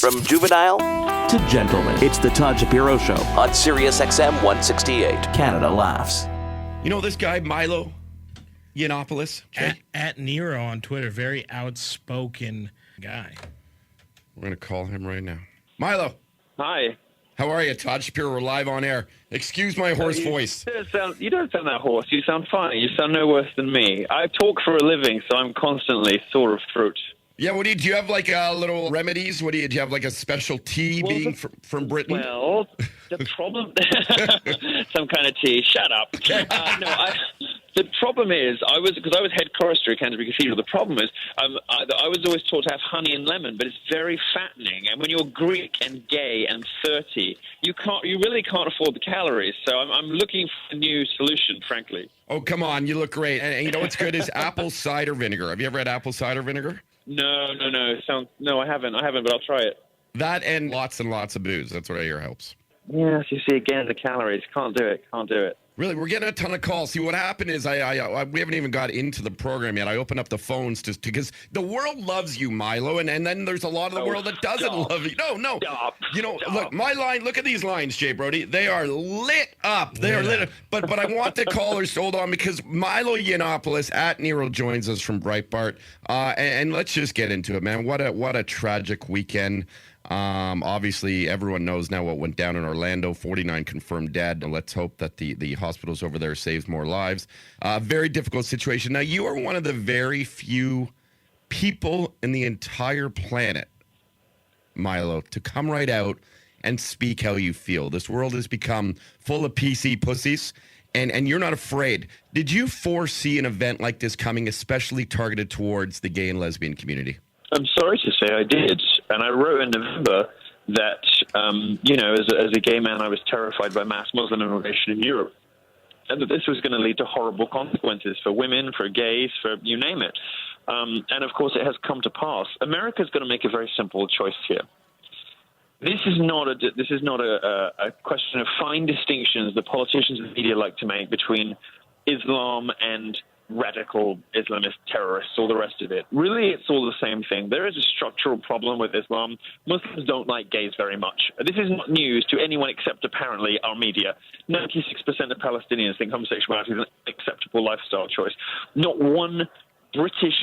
From juvenile to gentleman, it's the Todd Shapiro Show on SiriusXM 168. Canada Laughs. You know this guy, Milo Yiannopoulos? At Nero on Twitter, very outspoken guy. We're going to call him right now. Milo. Hi. How are you? Todd Shapiro, we're live on air. Excuse my hoarse voice. You don't sound that hoarse. You sound fine. You sound no worse than me. I talk for a living, so I'm constantly sore of throat. Yeah, do you have like little remedies? Do you have like a special tea from Britain? Well, the problem... Some kind of tea. Shut up. The problem is, because I was head chorister at Canterbury Cathedral, the problem is I was always taught to have honey and lemon, but it's very fattening. And when you're Greek and gay and 30, you really can't afford the calories. So I'm looking for a new solution, frankly. Oh, come on. You look great. And you know what's good is apple cider vinegar. Have you ever had apple cider vinegar? No. No, I haven't, but I'll try it. That and lots of booze. That's what I hear helps. Yes, you see, again, the calories. Can't do it. Really, we're getting a ton of calls. See, what happened is we haven't even got into the program yet. I opened up the phones just because the world loves you, Milo, and then there's a lot of the world that doesn't love you. No. Stop. Look, my line, look at these lines, Jay Brody. They are lit up. They are lit up. But I want the callers to hold on because Milo Yiannopoulos at Nero joins us from Breitbart. And let's just get into it, man. What a tragic weekend. Obviously, everyone knows now what went down in Orlando. 49 confirmed dead. And let's hope that the hospitals over there saves more lives. Very difficult situation. Now, you are one of the very few people in the entire planet, Milo, to come right out and speak how you feel. This world has become full of PC pussies, and you're not afraid. Did you foresee an event like this coming, especially targeted towards the gay and lesbian community? I'm sorry to say I did. And I wrote in November that, as a gay man, I was terrified by mass Muslim immigration in Europe. And that this was going to lead to horrible consequences for women, for gays, for you name it. And, of course, it has come to pass. America's going to make a very simple choice here. This is not a question of fine distinctions that politicians and media like to make between Islam and radical Islamist terrorists, all the rest of it. Really, it's all the same thing. There is a structural problem with Islam. Muslims don't like gays very much. This is not news to anyone except, apparently, our media. 96% of Palestinians think homosexuality is an acceptable lifestyle choice. Not one British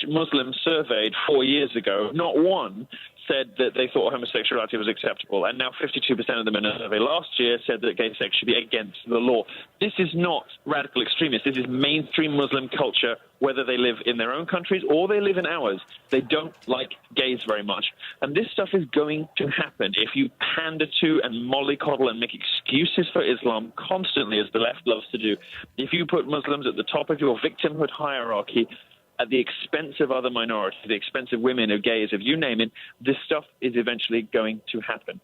Muslim surveyed 4 years ago, not one said that they thought homosexuality was acceptable. And now 52% of them in a survey last year said that gay sex should be against the law. This is not radical extremists. This is mainstream Muslim culture, whether they live in their own countries or they live in ours. They don't like gays very much. And this stuff is going to happen if you pander to and mollycoddle and make excuses for Islam constantly, as the left loves to do. If you put Muslims at the top of your victimhood hierarchy, at the expense of other minorities, the expense of women, of gays, of you name it, this stuff is eventually going to happen.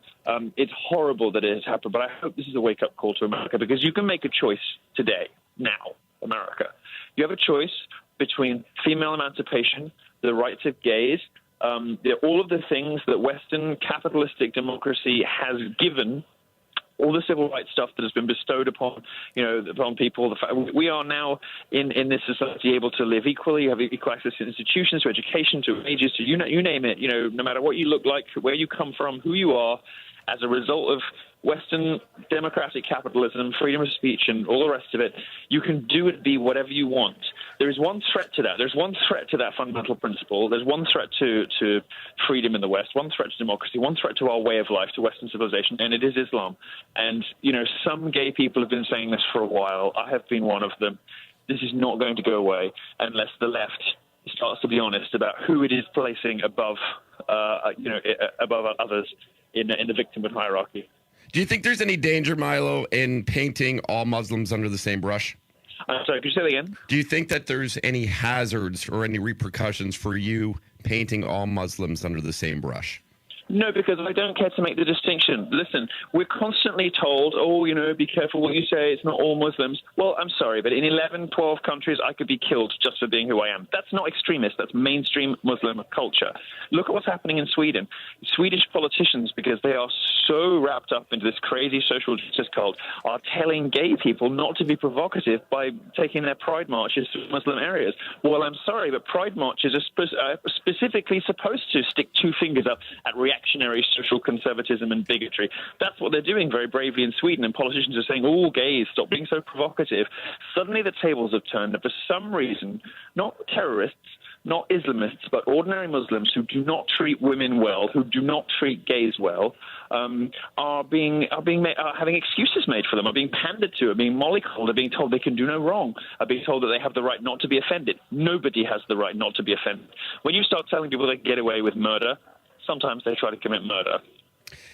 It's horrible that it has happened, but I hope this is a wake-up call to America, because you can make a choice today, now, America. You have a choice between female emancipation, the rights of gays, all of the things that Western capitalistic democracy has given, all the civil rights stuff that has been bestowed upon people. We are now in this society able to live equally, have equal access to institutions, to education, to wages, to you name it. No matter what you look like, where you come from, who you are, as a result of Western democratic capitalism, freedom of speech, and all the rest of it, you can do and be whatever you want. There is one threat to that. There's one threat to that fundamental principle. There's one threat to freedom in the West, one threat to democracy, one threat to our way of life, to Western civilization, and it is Islam. And, some gay people have been saying this for a while. I have been one of them. This is not going to go away unless the left starts to be honest about who it is placing above others in the victimhood hierarchy. Do you think there's any danger, Milo, in painting all Muslims under the same brush? Sorry, could you say that again? Do you think that there's any hazards or any repercussions for you painting all Muslims under the same brush? No, because I don't care to make the distinction. Listen, we're constantly told, oh, be careful what you say. It's not all Muslims. Well, I'm sorry, but in 11, 12 countries, I could be killed just for being who I am. That's not extremist. That's mainstream Muslim culture. Look at what's happening in Sweden. Swedish politicians, because they are so wrapped up into this crazy social justice cult, are telling gay people not to be provocative by taking their pride marches to Muslim areas. Well, I'm sorry, but pride marches are specifically supposed to stick two fingers up at reactionary social conservatism and bigotry. That's what they're doing very bravely in Sweden, and politicians are saying, oh, gays, stop being so provocative. Suddenly the tables have turned, and for some reason, not terrorists, not Islamists, but ordinary Muslims who do not treat women well, who do not treat gays well, are having excuses made for them, are being pandered to, are being mollycoddled, are being told they can do no wrong, are being told that they have the right not to be offended. Nobody has the right not to be offended. When you start telling people they can get away with murder, sometimes they try to commit murder.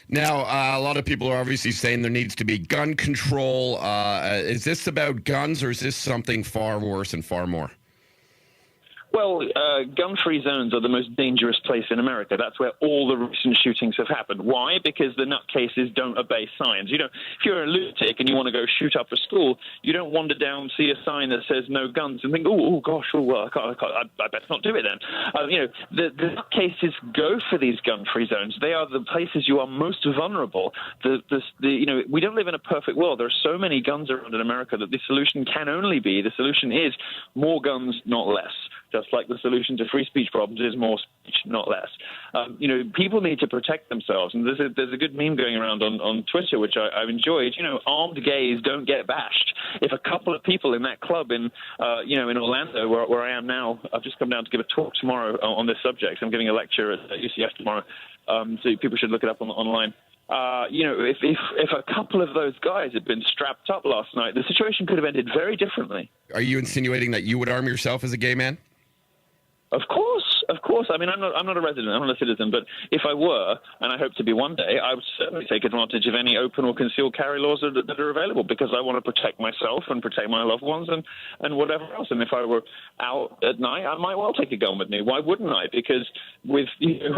Now, a lot of people are obviously saying there needs to be gun control. Is this about guns, or is this something far worse and far more? Well, gun-free zones are the most dangerous place in America. That's where all the recent shootings have happened. Why? Because the nutcases don't obey signs. If you're a lunatic and you want to go shoot up a school, you don't wander down, see a sign that says no guns, and think, oh gosh, I better not do it then. The nutcases go for these gun-free zones. They are the places you are most vulnerable. We don't live in a perfect world. There are so many guns around in America that the solution is more guns, not less. Just like the solution to free speech problems is more speech, not less. People need to protect themselves. And there's a good meme going around on Twitter, which I've enjoyed. Armed gays don't get bashed. If a couple of people in that club in Orlando, where I am now, I've just come down to give a talk tomorrow on this subject. I'm giving a lecture at UCF tomorrow, so people should look it up online. If a couple of those guys had been strapped up last night, the situation could have ended very differently. Are you insinuating that you would arm yourself as a gay man? Of course. I mean, I'm not a resident, I'm not a citizen, but if I were, and I hope to be one day, I would certainly take advantage of any open or concealed carry laws that are available, because I want to protect myself and protect my loved ones and whatever else. And if I were out at night, I might well take a gun with me. Why wouldn't I? Because with a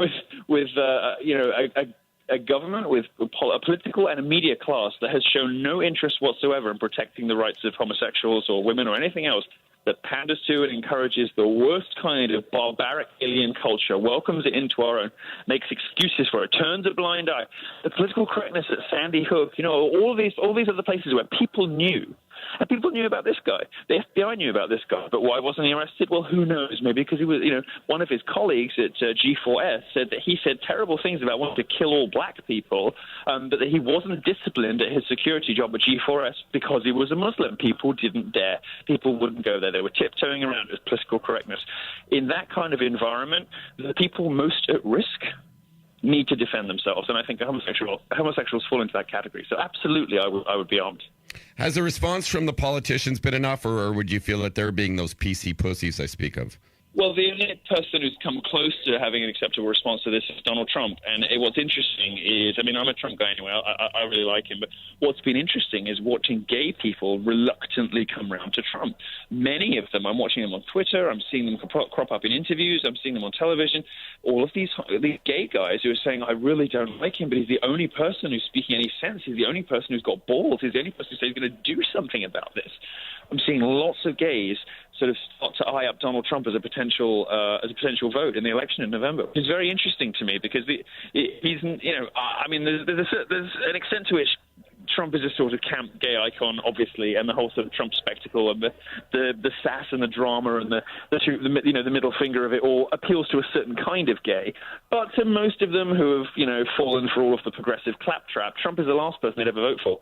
government with a political and a media class that has shown no interest whatsoever in protecting the rights of homosexuals or women or anything else, that panders to and encourages the worst kind of barbaric alien culture, welcomes it into our own, makes excuses for it, turns a blind eye. The political correctness at Sandy Hook, all these other places where people knew. And people knew about this guy. The FBI knew about this guy. But why wasn't he arrested? Well, who knows? Maybe because he was, one of his colleagues at G4S said that he said terrible things about wanting to kill all black people, but that he wasn't disciplined at his security job at G4S because he was a Muslim. People didn't dare. People wouldn't go there. They were tiptoeing around with political correctness. In that kind of environment, the people most at risk need to defend themselves. And I think homosexuals fall into that category. So absolutely, I would be armed. Has the response from the politicians been enough, or would you feel that they're being those PC pussies I speak of? Well, the only person who's come close to having an acceptable response to this is Donald Trump. And what's interesting is, I'm a Trump guy anyway, I really like him, but what's been interesting is watching gay people reluctantly come around to Trump. Many of them, I'm watching them on Twitter, I'm seeing them crop up in interviews, I'm seeing them on television. All of these gay guys who are saying, I really don't like him, but he's the only person who's speaking any sense, he's the only person who's got balls, he's the only person who says he's going to do something about this. I'm seeing lots of gays sort of start to eye up Donald Trump as a potential vote in the election in November. It's very interesting to me because there's an extent to which Trump is a sort of camp gay icon, obviously, and the whole sort of Trump spectacle and the sass and the drama and the middle finger of it all appeals to a certain kind of gay. But to most of them who have fallen for all of the progressive claptrap, Trump is the last person they'd ever vote for.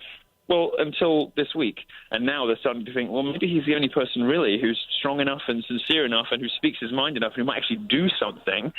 Well, until this week. And now they're starting to think, well, maybe he's the only person really who's strong enough and sincere enough and who speaks his mind enough and who might actually do something.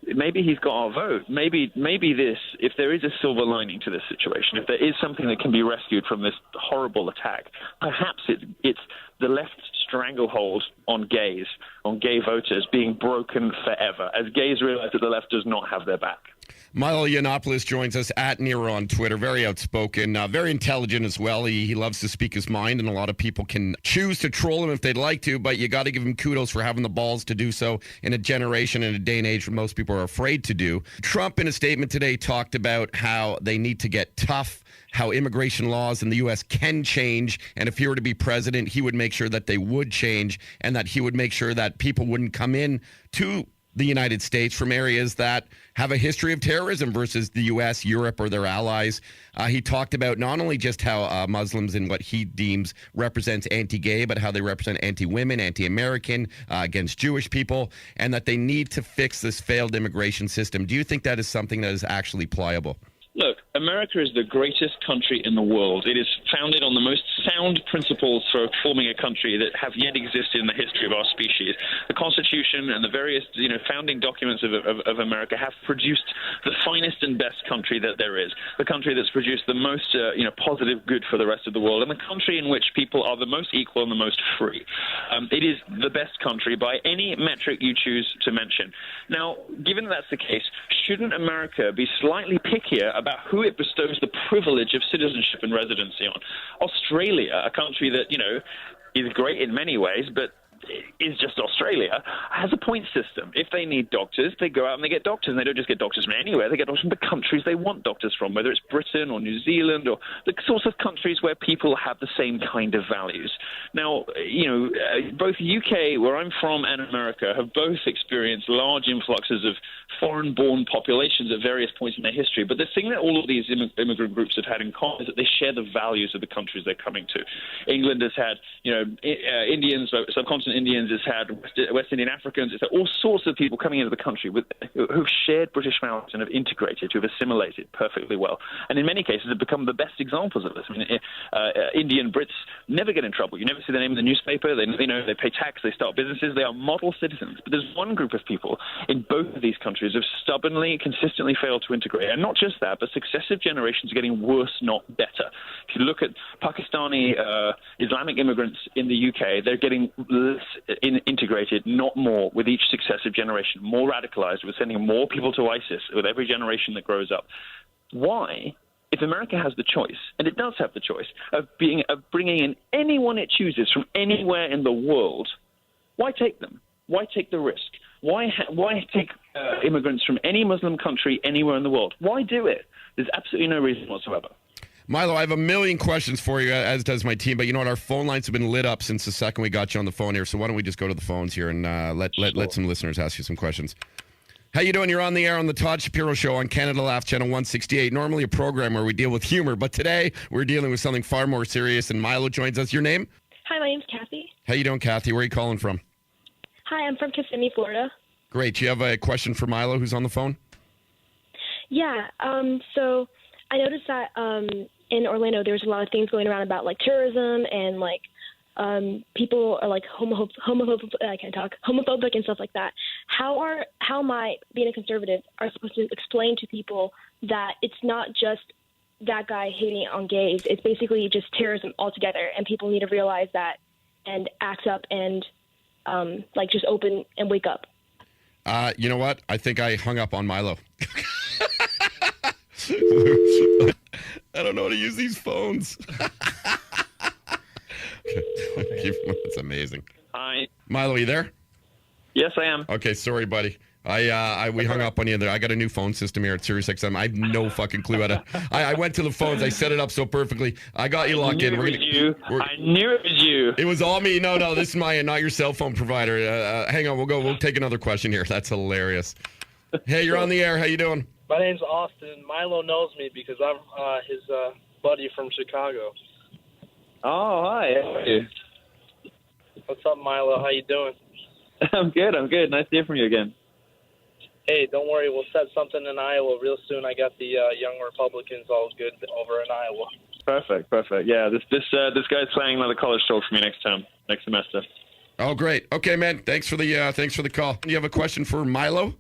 Maybe he's got our vote. Maybe this, if there is a silver lining to this situation, if there is something that can be rescued from this horrible attack, perhaps it's the left's stranglehold on gays, on gay voters being broken forever, as gays realize that the left does not have their back. Milo Yiannopoulos joins us at Nero on Twitter. Very outspoken, very intelligent as well. He loves to speak his mind, and a lot of people can choose to troll him if they'd like to, but you got to give him kudos for having the balls to do so in a generation, in a day and age where most people are afraid to do. Trump, in a statement today, talked about how they need to get tough, how immigration laws in the U.S. can change, and if he were to be president, he would make sure that they would change, and that he would make sure that people wouldn't come in to the United States from areas that have a history of terrorism versus the U.S., Europe, or their allies. He talked about not only just how Muslims and what he deems represents anti-gay, but how they represent anti-women, anti-American, against Jewish people, and that they need to fix this failed immigration system. Do you think that is something that is actually pliable? Look, America is the greatest country in the world. It is founded on the most sound principles for forming a country that have yet existed in the history of our species. The Constitution and the various, founding documents of America have produced the finest and best country that there is. The country that's produced the most, positive good for the rest of the world, and the country in which people are the most equal and the most free. It is the best country by any metric you choose to mention. Now, given that's the case, shouldn't America be slightly pickier about who it bestows the privilege of citizenship and residency on? Australia, a country that, is great in many ways, but is just Australia, has a point system. If they need doctors, they go out and they get doctors, and they don't just get doctors from anywhere, they get doctors from the countries they want doctors from, whether it's Britain or New Zealand or the sorts of countries where people have the same kind of values. Now, both UK, where I'm from, and America have both experienced large influxes of foreign-born populations at various points in their history, but the thing that all of these immigrant groups have had in common is that they share the values of the countries they're coming to. England has had, Indians, subcontinent Indians, it's had West Indian Africans, it's had all sorts of people coming into the country who've shared British values and have integrated, who've assimilated perfectly well, and in many cases have become the best examples of this. I mean, Indian Brits never get in trouble. You never see their name in the newspaper. They pay tax, they start businesses, they are model citizens. But there's one group of people in both of these countries who have stubbornly, consistently failed to integrate, and not just that, but successive generations are getting worse, not better. If you look at Pakistani Islamic immigrants in the UK, they're getting less integrated, not more, with each successive generation, more radicalized. We're sending more people to ISIS with every generation that grows up. Why, if America has the choice, and it does have the choice, of bringing in anyone it chooses from anywhere in the world, why take them? Why take the risk? Why take immigrants from any Muslim country anywhere in the world? Why do it? There's absolutely no reason whatsoever. Milo, I have a million questions for you, as does my team. But you know what? Our phone lines have been lit up since the second we got you on the phone here. So why don't we just go to the phones here and let some listeners ask you some questions. How you doing? You're on the air on the Todd Shapiro Show on Canada Laughs Ch.168. Normally a program where we deal with humor, but today we're dealing with something far more serious. And Milo joins us. Your name? Hi, my name's Kathy. How you doing, Kathy? Where are you calling from? Hi, I'm from Kissimmee, Florida. Great. Do you have a question for Milo, who's on the phone? Yeah. So I noticed that in Orlando, there's a lot of things going around about like tourism and like people are like homophobic and stuff like that. How am I, being a conservative, are supposed to explain to people that it's not just that guy hating on gays? It's basically just terrorism altogether, and people need to realize that and act up and just open and wake up. You know what? I think I hung up on Milo. I don't know how to use these phones. That's amazing. Hi. Milo, are you there? Yes, I am. Okay, sorry, buddy. We hung up on you there. I got a new phone system here at SiriusXM. I have no fucking clue how to. I went to the phones. I set it up so perfectly. I got you locked in. I knew it was you. It was all me. No, this is my not your cell phone provider. Hang on, we'll take another question here. That's hilarious. Hey, you're on the air. How you doing? My name's Austin. Milo knows me because I'm his buddy from Chicago. Oh, hi. How are you? What's up, Milo? How you doing? I'm good. Nice to hear from you again. Hey, don't worry. We'll set something in Iowa real soon. I got the young Republicans all good over in Iowa. Perfect. Yeah, this guy's playing another college show for me next semester. Oh, great. Okay, man. Thanks for the call. Do you have a question for Milo?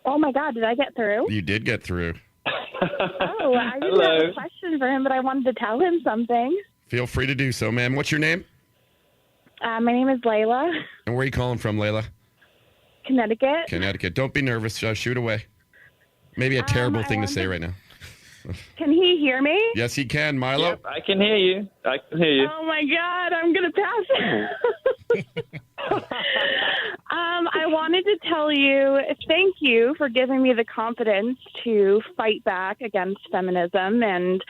Oh my God, did I get through? You did get through. Oh, I didn't have a question for him, but I wanted to tell him something. Feel free to do so, ma'am. What's your name? My name is Layla. And where are you calling from, Layla? Connecticut. Connecticut. Don't be nervous. Shoot away. Maybe a terrible thing to say right now. Can he hear me? Yes, he can, Milo. Yep, I can hear you. Oh my God, I'm gonna pass. I wanted to tell you thank you for giving me the confidence to fight back against feminism. And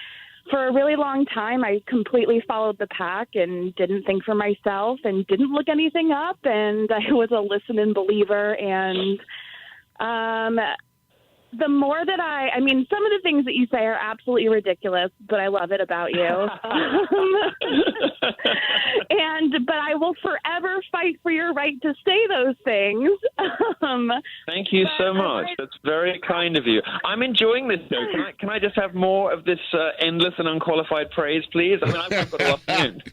for a really long time, I completely followed the pack and didn't think for myself and didn't look anything up. And I was a listen-in believer. And the more that I mean, some of the things that you say are absolutely ridiculous, but I love it about you. But I will forever fight for your right to say those things. Thank you so much. That's very kind of you. I'm enjoying this show. Can I just have more of this endless and unqualified praise, please? I mean, I've got a afternoon.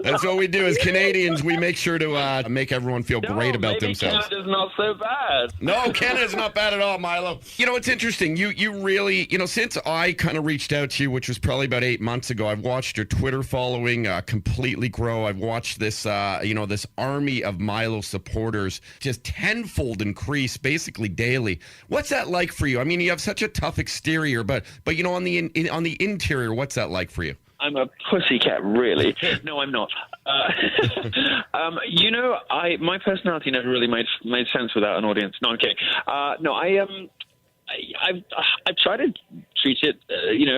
That's what we do as Canadians. We make sure to make everyone feel great about themselves. Canada's not so bad. No, Canada's not bad at all, Milo. You know, it's interesting. You really, since I kind of reached out to you, which was probably about 8 months ago, I've watched your Twitter following completely grow. I've watched this, this army of Milo supporters just tenfold increase basically daily. What's that like for you? I mean, you have such a tough exterior, but on the interior, what's that like for you? I'm a pussycat, really. No, I'm not. My personality never really made sense without an audience. No, I'm kidding. I try to treat it,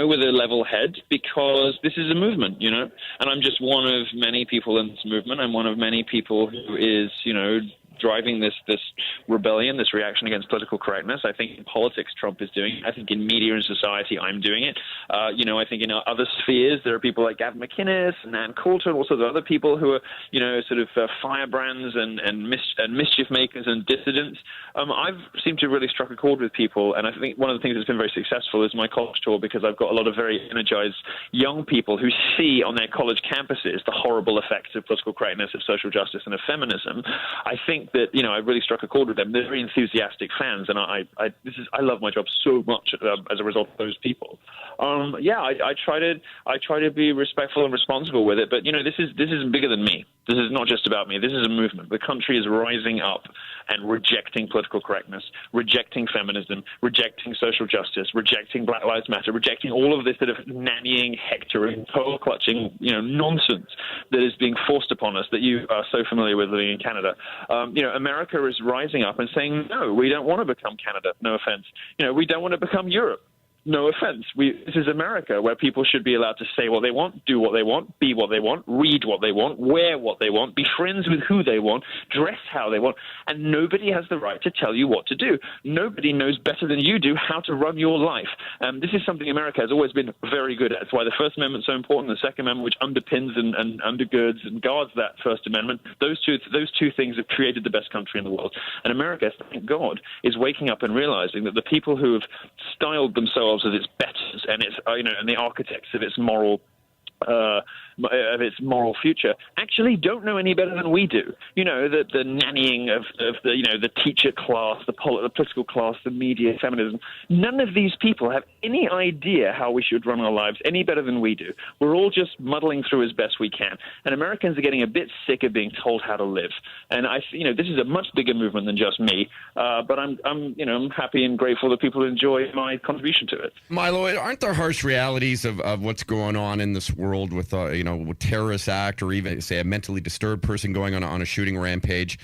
with a level head because this is a movement, and I'm just one of many people in this movement. I'm one of many people who is, driving this rebellion, this reaction against political correctness. I think in politics, Trump is doing it. I think in media and society, I'm doing it. I think in other spheres, there are people like Gavin McInnes and Ann Coulter and also the other people who are, firebrands and mischief makers and dissidents. I've seemed to really struck a chord with people, and I think one of the things that's been very successful is my college tour because I've got a lot of very energized young people who see on their college campuses the horrible effects of political correctness, of social justice, and of feminism. I think that I really struck a chord with them. They're very enthusiastic fans, and I love my job so much as a result of those people. I try to be respectful and responsible with it, but this is bigger than me. This is not just about me. This is a movement. The country is rising up and rejecting political correctness, rejecting feminism, rejecting social justice, rejecting Black Lives Matter, rejecting all of this sort of nannying, hectoring, pearl-clutching, nonsense that is being forced upon us that you are so familiar with living in Canada. America is rising up and saying, no, we don't want to become Canada. No offense. We don't want to become Europe. No offense. This is America, where people should be allowed to say what they want, do what they want, be what they want, read what they want, wear what they want, be friends with who they want, dress how they want, and nobody has the right to tell you what to do. Nobody knows better than you do how to run your life. This is something America has always been very good at. It's why the First Amendment is so important, the Second Amendment, which underpins and undergirds and guards that First Amendment. Those two things have created the best country in the world. And America, thank God, is waking up and realizing that the people who have styled themselves as its betters and its and the architects of its moral future actually don't know any better than we do. The nannying of the teacher class, the political class, the media, feminism. None of these people have any idea how we should run our lives any better than we do. We're all just muddling through as best we can. And Americans are getting a bit sick of being told how to live. And this is a much bigger movement than just me. But I'm happy and grateful that people enjoy my contribution to it. Milo, aren't there harsh realities of what's going on in this world with with terrorist act or even say a mentally disturbed person going on a shooting rampage?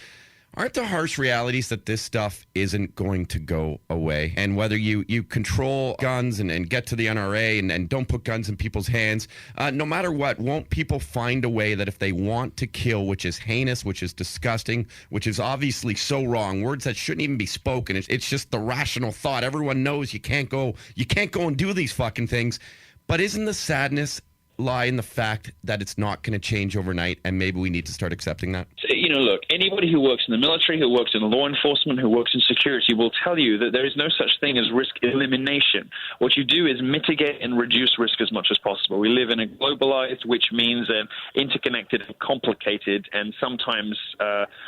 Aren't the harsh realities that this stuff isn't going to go away? And whether you control guns and get to the NRA and don't put guns in people's hands, no matter what, won't people find a way that if they want to kill, which is heinous, which is disgusting, which is obviously so wrong, words that shouldn't even be spoken. It's just the rational thought. Everyone knows you can't go and do these fucking things. But isn't the sadness lie in the fact that it's not going to change overnight, and maybe we need to start accepting that? Look, anybody who works in the military, who works in law enforcement, who works in security will tell you that there is no such thing as risk elimination. What you do is mitigate and reduce risk as much as possible. We live in a globalized, which means an interconnected and complicated and sometimes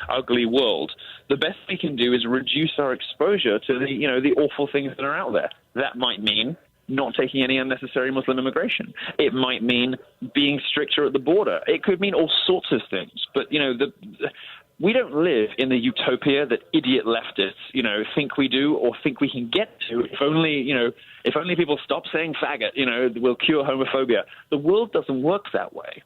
ugly world. The best we can do is reduce our exposure to the awful things that are out there. That might mean not taking any unnecessary Muslim immigration. It might mean being stricter at the border. It could mean all sorts of things. But, we don't live in the utopia that idiot leftists, think we do or think we can get to. If only people stop saying faggot, we'll cure homophobia. The world doesn't work that way.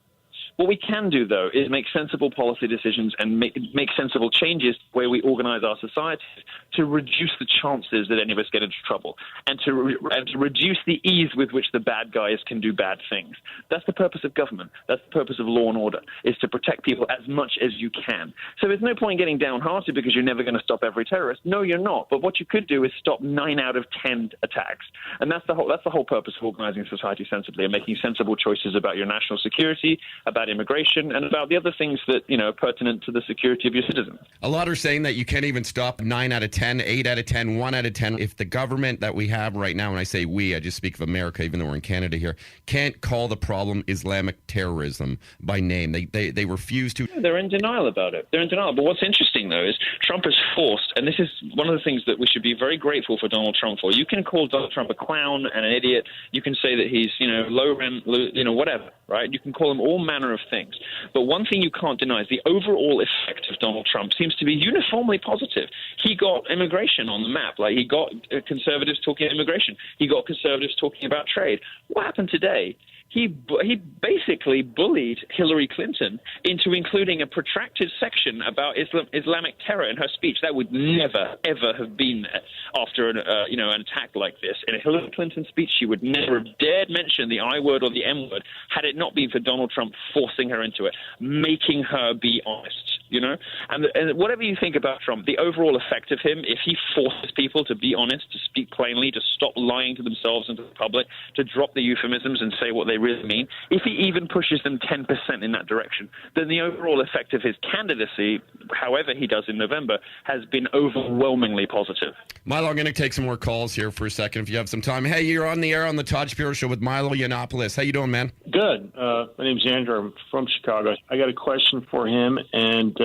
What we can do, though, is make sensible policy decisions and make sensible changes where we organize our societies to reduce the chances that any of us get into trouble and to reduce the ease with which the bad guys can do bad things. That's the purpose of government. That's the purpose of law and order, is to protect people as much as you can. So there's no point in getting downhearted because you're never going to stop every terrorist. No, you're not. But what you could do is stop 9 out of 10 attacks. And that's the whole purpose of organizing society sensibly and making sensible choices about your national security, about immigration, and about the other things that, are pertinent to the security of your citizens. A lot are saying that you can't even stop 9 out of 10, 8 out of 10, 1 out of 10. If the government that we have right now, when I say we, I just speak of America, even though we're in Canada here, can't call the problem Islamic terrorism by name. They refuse to. They're in denial about it. They're in denial. But what's interesting, though, is Trump has forced, and this is one of the things that we should be very grateful for Donald Trump for. You can call Donald Trump a clown and an idiot. You can say that he's, low rent, whatever, right? You can call him all manner of things. But one thing you can't deny is the overall effect of Donald Trump seems to be uniformly positive. He got immigration on the map. Like, he got conservatives talking immigration. He got conservatives talking about trade. What happened today? He basically bullied Hillary Clinton into including a protracted section about Islamic terror in her speech. That would never, ever have been there after an attack like this. In a Hillary Clinton speech, she would never have dared mention the I word or the M word had it not been for Donald Trump forcing her into it, making her be honest. And whatever you think about Trump, the overall effect of him, if he forces people to be honest, to speak plainly, to stop lying to themselves and to the public, to drop the euphemisms and say what they really mean, if he even pushes them 10% in that direction, then the overall effect of his candidacy, however he does in November, has been overwhelmingly positive. Milo, I'm going to take some more calls here for a second if you have some time. Hey, you're on the air on the Todd Shapiro Show with Milo Yiannopoulos. How you doing, man? Good. My name's Andrew. I'm from Chicago. I got a question for him, and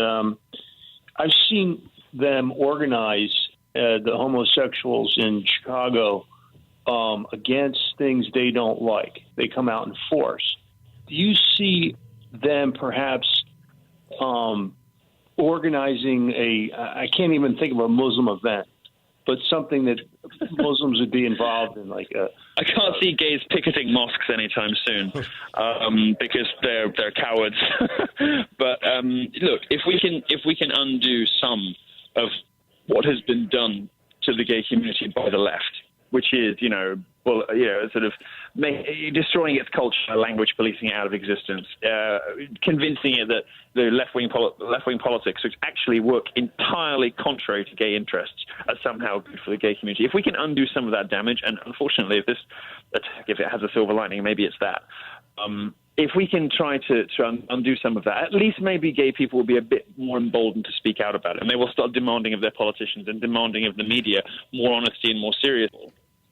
I've seen them organize the homosexuals in Chicago against things they don't like. They come out in force. Do you see them perhaps organizing I can't even think of a Muslim event, but something that Muslims would be involved in, like I can't see gays picketing mosques anytime soon because they're cowards. But look, if we can undo some of what has been done to the gay community by the left, which is sort of destroying its culture, language policing it out of existence, convincing it that the left-wing politics, which actually work entirely contrary to gay interests, are somehow good for the gay community. If we can undo some of that damage, and unfortunately, if this attack, if it has a silver lining, maybe it's that. If we can try to undo some of that, at least maybe gay people will be a bit more emboldened to speak out about it, and they will start demanding of their politicians and demanding of the media more honesty and more serious.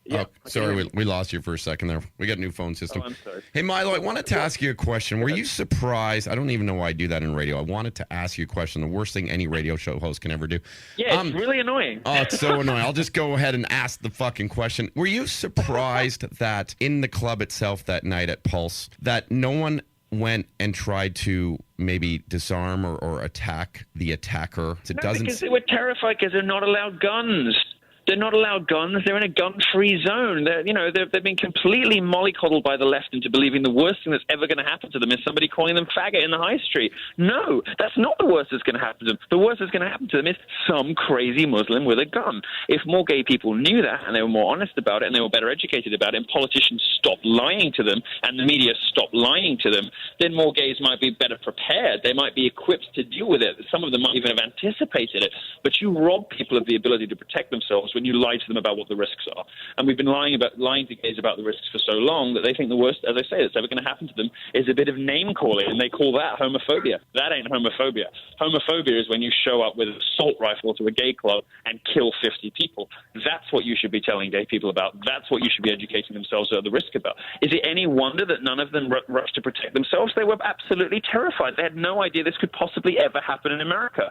Yeah, sorry, we lost you for a second there. We got a new phone system. Oh, I'm sorry. Hey, Milo, I wanted to ask you a question. Were you surprised? I don't even know why I do that in radio. I wanted to ask you a question. The worst thing any radio show host can ever do. Yeah, it's really annoying. Oh, it's so annoying. I'll just go ahead and ask the fucking question. Were you surprised that in the club itself that night at Pulse, that no one went and tried to maybe disarm or attack the attacker? Because they were terrified because they're not allowed guns. They're not allowed guns. They're in a gun-free zone. They've been completely mollycoddled by the left into believing the worst thing that's ever going to happen to them is somebody calling them faggot in the high street. No, that's not the worst that's going to happen to them. The worst that's going to happen to them is some crazy Muslim with a gun. If more gay people knew that and they were more honest about it and they were better educated about it and politicians stopped lying to them and the media stopped lying to them, then more gays might be better prepared. They might be equipped to deal with it. Some of them might even have anticipated it. But you rob people of the ability to protect themselves when you lie to them about what the risks are. And we've been lying to gays about the risks for so long that they think the worst, as I say, that's ever going to happen to them is a bit of name-calling, and they call that homophobia. That ain't homophobia. Homophobia is when you show up with an assault rifle to a gay club and kill 50 people. That's what you should be telling gay people about. That's what you should be educating themselves about the risk about. Is it any wonder that none of them rushed to protect themselves? They were absolutely terrified. They had no idea this could possibly ever happen in America.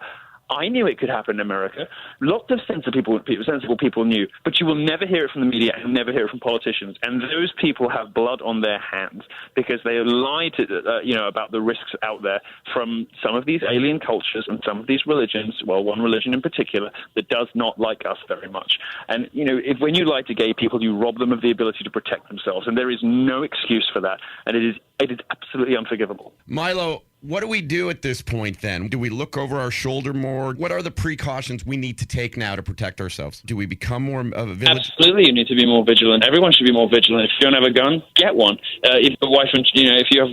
I knew it could happen in America. Lots of sensible people knew, but you will never hear it from the media and never hear it from politicians. And those people have blood on their hands because they lied about the risks out there from some of these alien cultures and some of these religions. Well, one religion in particular that does not like us very much. And when you lie to gay people, you rob them of the ability to protect themselves, and there is no excuse for that. And it is absolutely unforgivable. Milo, what do we do at this point then? Do we look over our shoulder more? What are the precautions we need to take now to protect ourselves? Do we become more of a village? Absolutely, you need to be more vigilant. Everyone should be more vigilant. If you don't have a gun, get one. If you have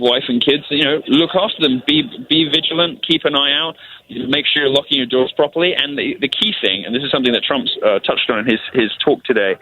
a wife and kids, look after them. Be vigilant. Keep an eye out. Make sure you're locking your doors properly. And the key thing, and this is something that Trump's touched on in his talk today,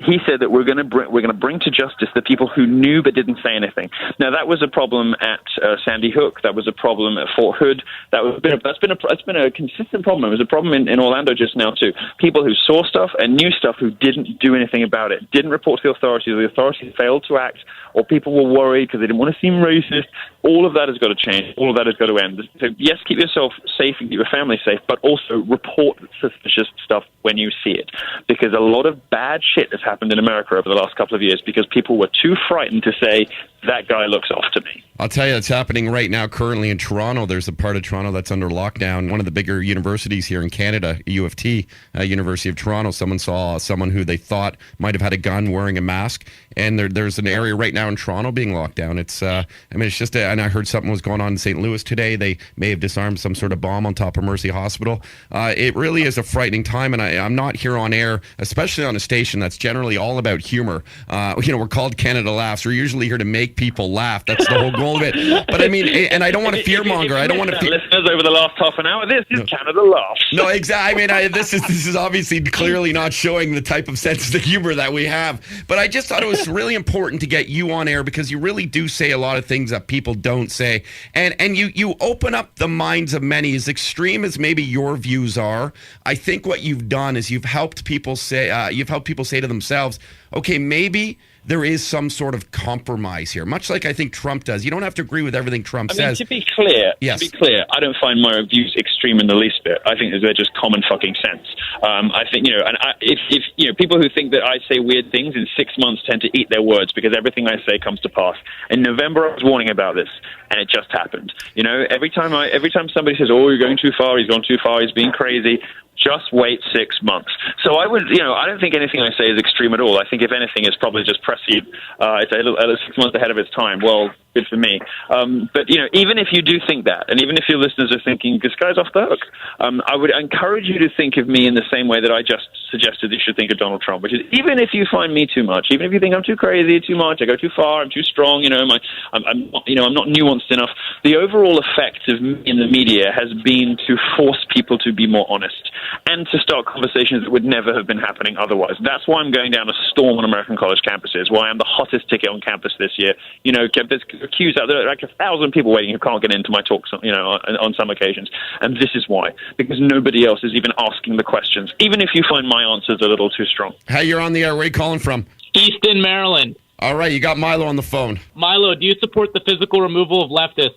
he said that we're going to bring to justice the people who knew but didn't say anything. Now that was a problem at Sandy Hook. That was a problem at Fort Hood. That's been a consistent problem. It was a problem in Orlando just now too. People who saw stuff and knew stuff who didn't do anything about it, didn't report to the authorities. The authorities failed to act, or people were worried because they didn't want to seem racist. All of that has got to change. All of that has got to end. So yes, keep yourself safe and keep your family safe, but also report suspicious stuff when you see it, because a lot of bad shit has happened in America over the last couple of years because people were too frightened to say, that guy looks off to me. I'll tell you, it's happening right now currently in Toronto. There's a part of Toronto that's under lockdown. One of the bigger universities here in Canada, U of T, University of Toronto, someone saw someone who they thought might have had a gun wearing a mask. And there's an area right now in Toronto being locked down. It's, it's just, and I heard something was going on in St. Louis today. They may have disarmed some sort of bomb on top of Mercy Hospital. It really is a frightening time, and I'm not here on air, especially on a station that's generally all about humor. We're called Canada Laughs. We're usually here to make people laugh. That's the whole goal of it. But I mean, and I don't want to fearmonger. I don't want to. Listeners over the last half an hour, this is Canada Laughs. No, exactly. I mean, this is obviously clearly not showing the type of sense of humor that we have. But I just thought it was really important to get you on air because you really do say a lot of things that people don't say, and you open up the minds of many. As extreme as maybe your views are, I think what you've done is you've helped people say to themselves, okay, maybe there is some sort of compromise here, much like I think Trump does. You don't have to agree with everything Trump says. To be clear, I don't find my views extreme in the least bit. I think they're just common fucking sense. I think, if people who think that I say weird things in 6 months tend to eat their words because everything I say comes to pass. In November, I was warning about this, and it just happened. Every time somebody says, "Oh, you're going too far," he's gone too far, he's being crazy. Just wait 6 months. So I don't think anything I say is extreme at all. I think if anything, it's probably just prescient. It's a little 6 months ahead of its time. Well, good for me. But even if you do think that, and even if your listeners are thinking this guy's off the hook, I would encourage you to think of me in the same way that I just suggested you should think of Donald Trump, which is even if you find me too much, even if you think I'm too crazy, too much, I go too far, I'm too strong, I'm not nuanced enough. The overall effect of me in the media has been to force people to be more honest and to start conversations that would never have been happening otherwise. That's why I'm going down a storm on American college campuses, why I'm the hottest ticket on campus this year. There's queues out there, like 1,000 people waiting who can't get into my talks, on some occasions. And this is why, because nobody else is even asking the questions, even if you find my answers a little too strong. Hey, you're on the air. Where are you calling from? Easton, Maryland. All right, you got Milo on the phone. Milo, do you support the physical removal of leftists?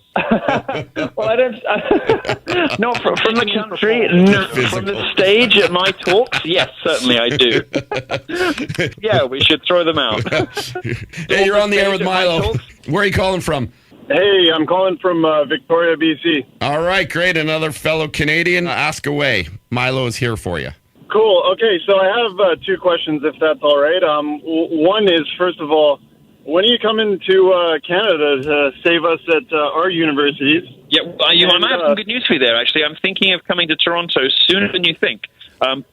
Well, I don't. No, from the country, no. From the stage at my talks, yes, certainly I do. Yeah, we should throw them out. Hey, you're on the air with Milo. Where are you calling from? Hey, I'm calling from Victoria, BC. All right, great. Another fellow Canadian. Ask away. Milo is here for you. Cool. Okay, so I have two questions, if that's all right. One is, first of all, when are you coming to Canada to save us at our universities? Yeah, I might have some good news for you there, actually. I'm thinking of coming to Toronto sooner than you think.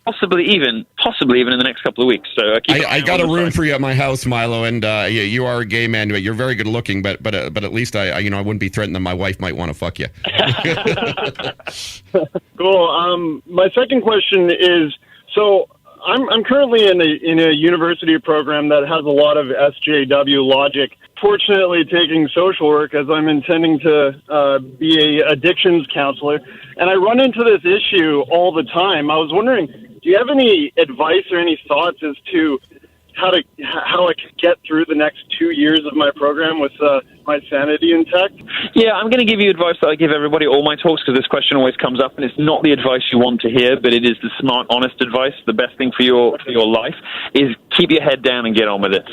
Possibly even in the next couple of weeks. So I got a room for you at my house, Milo, and you are a gay man. You're very good looking, but at least I wouldn't be threatened that my wife might want to fuck you. Cool. My second question is, so I'm currently in a university program that has a lot of SJW logic. Fortunately, taking social work as I'm intending to be a addictions counselor, and I run into this issue all the time. I was wondering, do you have any advice or any thoughts as to how I could get through the next 2 years of my program with my my sanity intact? Yeah, I'm going to give you advice that I give everybody at all my talks, because this question always comes up, and it's not the advice you want to hear, but it is the smart, honest advice. The best thing for your life is keep your head down and get on with it.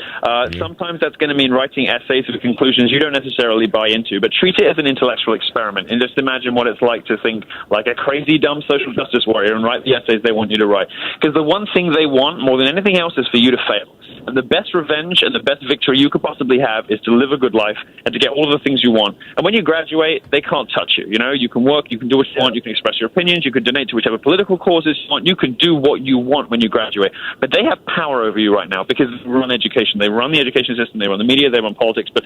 Sometimes that's going to mean writing essays with conclusions you don't necessarily buy into, but treat it as an intellectual experiment, and just imagine what it's like to think like a crazy, dumb social justice warrior and write the essays they want you to write. Because the one thing they want more than anything else is for you to fail. And the best revenge and the best victory you could possibly have is to live a good life and to get all of the things you want. And when you graduate, they can't touch you. You know, you can work, you can do what you want, you can express your opinions, you can donate to whichever political causes you want, you can do what you want when you graduate. But they have power over you right now because they run education. They run the education system, they run the media, they run politics, but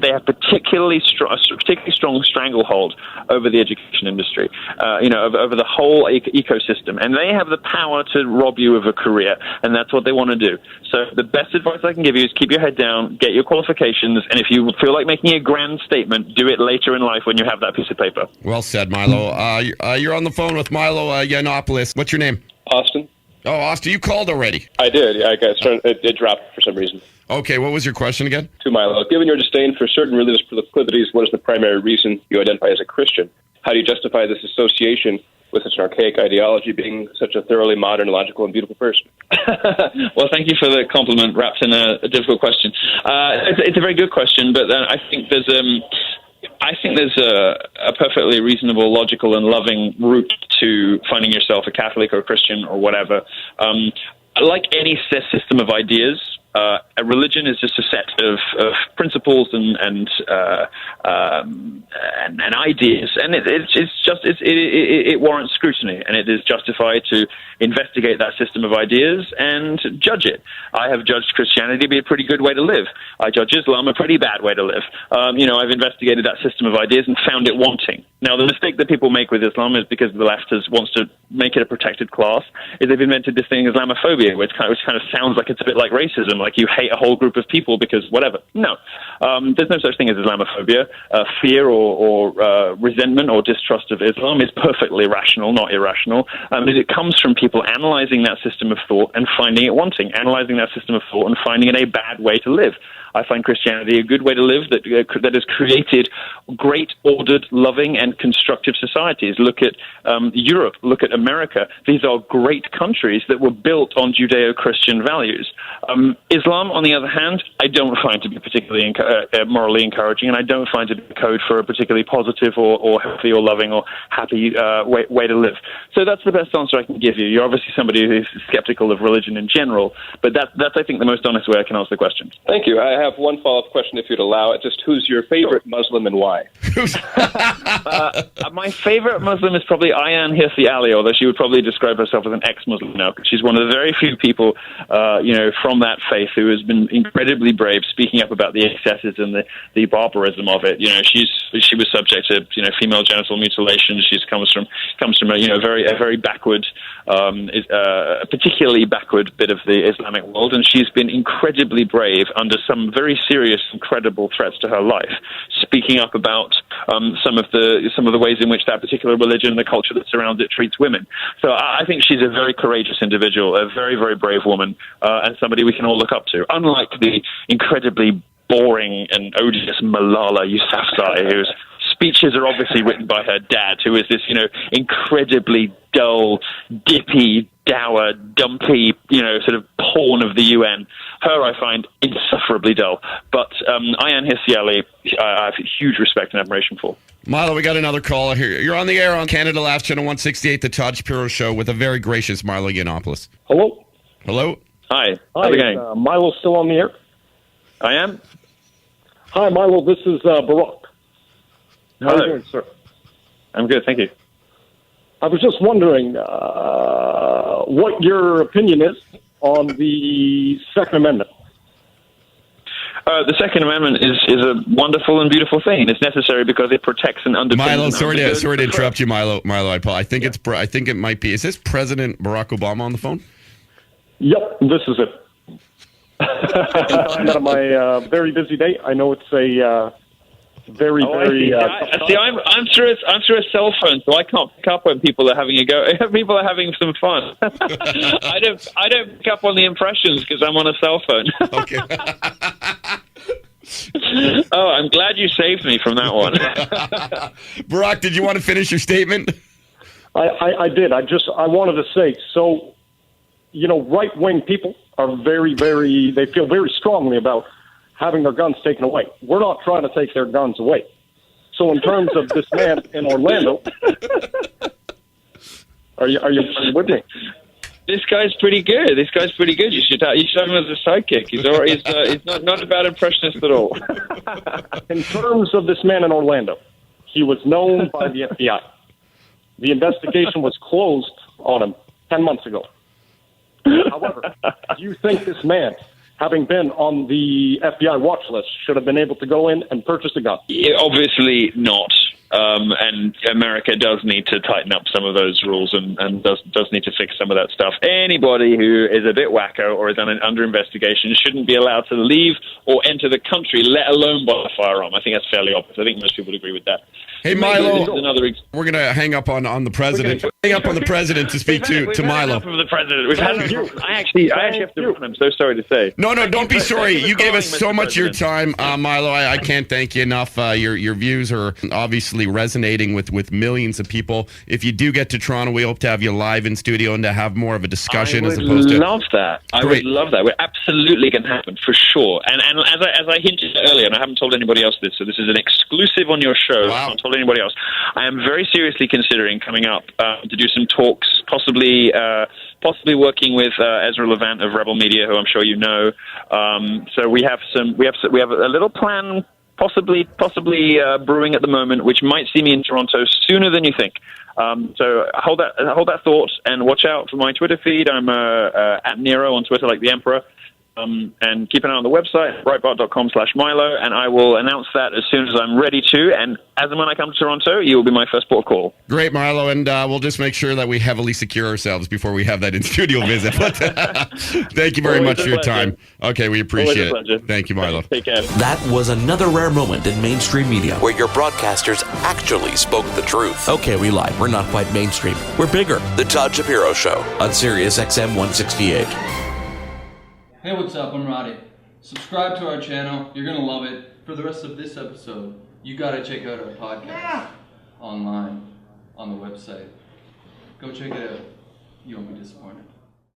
they have particularly strong stranglehold over the education industry, over the whole ecosystem. And they have the power to rob you of a career, and that's what they want to do. So the best advice I can give you is keep your head down, get your qualifications, and if you feel like making a grand statement, do it later in life when you have that piece of paper. Well said, Milo. You're on the phone with Milo Yiannopoulos. What's your name? Austin. Oh, Austin, you called already. I did. Yeah, it dropped for some reason. Okay, what was your question again? To Milo, given your disdain for certain religious proclivities, what is the primary reason you identify as a Christian? How do you justify this association with such an archaic ideology, being such a thoroughly modern, logical, and beautiful person? Well, thank you for the compliment wrapped in a difficult question. It's a very good question, but I think there's a perfectly reasonable, logical, and loving route to finding yourself a Catholic or a Christian or whatever. Like any system of ideas, a religion is just a set of principles and ideas, and it warrants scrutiny, and it is justified to investigate that system of ideas and judge it. I have judged Christianity to be a pretty good way to live. I judge Islam a pretty bad way to live. I've investigated that system of ideas and found it wanting. Now, the mistake that people make with Islam is because the left wants to make it a protected class, is they've invented this thing, Islamophobia, which kind of sounds like it's a bit like racism, like you hate a whole group of people because whatever. No, there's no such thing as Islamophobia. Fear or resentment or distrust of Islam is perfectly rational, not irrational. It comes from people analyzing that system of thought and finding it wanting, analyzing that system of thought and finding it a bad way to live. I find Christianity a good way to live that has created great, ordered, loving, and constructive societies. Look at Europe. Look at America. These are great countries that were built on Judeo-Christian values. Islam, on the other hand, I don't find to be particularly morally encouraging, and I don't find it to be a code for a particularly positive or healthy or loving or happy way to live. So that's the best answer I can give you. You're obviously somebody who's skeptical of religion in general, but that's I think, the most honest way I can answer the question. Thank you. I have one follow-up question, if you'd allow it. Just who's your favorite Muslim and why? My favorite Muslim is probably Ayaan Hirsi Ali, although she would probably describe herself as an ex-Muslim now, because she's one of the very few people, from that faith who has been incredibly brave, speaking up about the excesses and the barbarism of it. She was subject to female genital mutilation. She comes from a very backward, a particularly backward bit of the Islamic world, and she's been incredibly brave under some very serious, incredible threats to her life, speaking up about some of the ways in which that particular religion and the culture that surrounds it treats women. So I think she's a very courageous individual, a very, very brave woman, and somebody we can all look up to. Unlike the incredibly boring and odious Malala Yousafzai, whose speeches are obviously written by her dad, who is this, incredibly dull, dippy, dour, dumpy, sort of pawn of the UN. Her I find insufferably dull. But Ayaan Hirsi Ali, I have huge respect and admiration for. Milo, we got another caller here. You're on the air on Canada Laughs Ch.168, the Todd Shapiro Show, with a very gracious Milo Yiannopoulos. Hello. Hello. Hi. How's it going? Milo still on the air? I am. Hi, Milo. This is Barack. How are you doing, sir? I'm good, thank you. I was just wondering what your opinion is on the Second Amendment. The Second Amendment is a wonderful and beautiful thing. It's necessary because it protects and underpins. Milo, sorry to interrupt you, Milo. I think I think it might be. Is this President Barack Obama on the phone? Yep, this is it. I'm on my very busy day. I know it's a very. See, I'm through a cell phone, so I can't pick up when people are having a go. People are having some fun. I don't pick up on the impressions because I'm on a cell phone. Okay. Oh, I'm glad you saved me from that one. Barack, did you want to finish your statement? I did. I wanted to say, so, right-wing people are they feel very strongly about having their guns taken away. We're not trying to take their guns away. So in terms of this man in Orlando, are you with me? This guy's pretty good. You should have him as a sidekick. He's not a bad impressionist at all. In terms of this man in Orlando, he was known by the FBI. The investigation was closed on him 10 months ago. However, do you think this man, having been on the FBI watch list, should have been able to go in and purchase a gun? Yeah, obviously not. And America does need to tighten up some of those rules and does need to fix some of that stuff. Anybody who is a bit wacko or is under investigation shouldn't be allowed to leave or enter the country, let alone buy a firearm. I think that's fairly obvious. I think most people would agree with that. Hey, Milo, we're going to hang up on the president. Hang up on the president to speak to Milo. Enough of the president. I actually have to run. I'm so sorry to say. No, don't be sorry. You gave us so much of your time, Milo. I can't thank you enough. Your views are obviously resonating with millions of people. If you do get to Toronto, we hope to have you live in studio and to have more of a discussion as opposed to. I would love that. We're absolutely going to happen for sure. And as I hinted earlier, and I haven't told anybody else this, so this is an exclusive on your show. Wow. I haven't told anybody else. I am very seriously considering coming up to do some talks, possibly working with Ezra Levant of Rebel Media, who I'm sure you know. So we have a little plan. Possibly brewing at the moment, which might see me in Toronto sooner than you think. So hold that thought and watch out for my Twitter feed. I'm at Nero on Twitter, like the Emperor. And keep an eye on the website, breitbart.com/Milo, and I will announce that as soon as I'm ready to. And as and when I come to Toronto, you will be my first port of call. Great, Milo, and we'll just make sure that we heavily secure ourselves before we have that in-studio visit. But thank you very much for your time. Okay, we appreciate it. Thank you, Milo. Take care. That was another rare moment in mainstream media where your broadcasters actually spoke the truth. Okay, we lied. We're not quite mainstream. We're bigger. The Todd Shapiro Show on SiriusXM 168. Hey, what's up? I'm Roddy. Subscribe to our channel. You're going to love it. For the rest of this episode, you got to check out our podcast online on the website. Go check it out. You won't be disappointed.